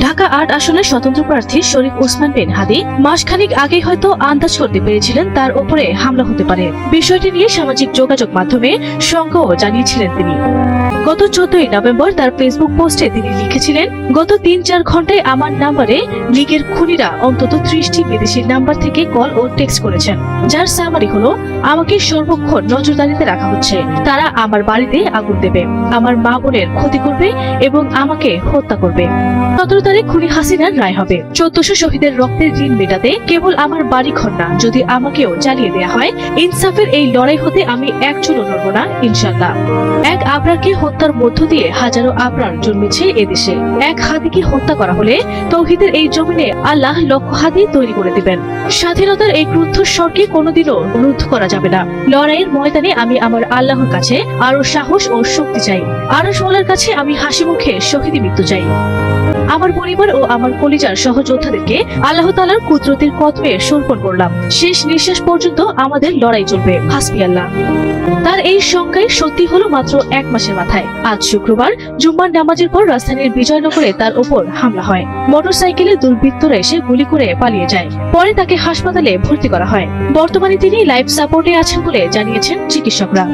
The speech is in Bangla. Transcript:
ঢাকা ৮ আসনের স্বতন্ত্র প্রার্থী শরীফ ওসমান বিন হাদী মাসখানেক আগেই হয়তো আন্দাজ করতে পেরেছিলেন তার উপরে হামলা হতে পারে। বিষয়টি নিয়ে সামাজিক যোগাযোগ মাধ্যমে শঙ্কাও জানিয়েছিলেন তিনি। গত 14 নভেম্বর তার ফেসবুক পোস্টে তিনি লিখেছিলেন, গত ৩-৪ ঘন্টায় আমার নাম্বারে লীগের খুনিরা অন্তত 30টি বিদেশি নাম্বার থেকে কল ও টেক্সট করেছেন, যার সামারি হলো, আমাকে সর্বক্ষণ নজরদারিতে রাখা হচ্ছে। তারা আমার বাড়িতে আগুন দেবে, আমার মা বোনের ক্ষতি করবে এবং আমাকে হত্যা করবে। 17 তারিখ খুনি হাসিনার রায় হবে। 1400 শহীদের রক্তের ঋণ মেটাতে কেবল আমার বাড়ি ঘর না, যদি আমাকেও জ্বালিয়ে দেওয়া হয়, ইনসাফের এই লড়াই হতে আমি একজনও নড়ব না ইনশাআল্লাহ। এক আবরারকে হত্যার মধ্য দিয়ে হাজারো আবরার জন্মেছে এদেশে। এক হাদীকে হত্যা করা হলে তৌহিদের এই জমিনে আল্লাহ লক্ষ হাদী তৈরি করে দিবেন। স্বাধীনতার এই ক্রুদ্ধ স্বরকে কোনোদিনও রুদ্ধ করা যাবে না। লড়াইয়ের ময়দানে আমি আমার আল্লাহর কাছে আরো সাহস ও শক্তি চাই। আরশ মাওলার কাছে আমি হাসি মুখে শহীদী মৃত্যু চাই। আমার পরিবার ও আমার কলিজার সহযোদ্ধাদেরকে আল্লাহ তাআলার কুদরতের কদমে সমর্পণ করলাম। শেষ নিঃশ্বাস পর্যন্ত আমাদের লড়াই চলবে। হাসবি আল্লাহ। তার এই সংখ্যায় সত্যি হলো মাত্র 1 মাসের মাথায়। আজ শুক্রবার জুম্মার নামাজের পর রাজধানীর বিজয়নগরে তার উপর হামলা হয়। মোটরসাইকেলে দুর্বৃত্তরা এসে গুলি করে পালিয়ে যায়। পরে তাকে হাসপাতালে ভর্তি করা হয়। বর্তমানে তিনি লাইফ সাপোর্টে আছেন বলে জানিয়েছেন চিকিৎসকরা।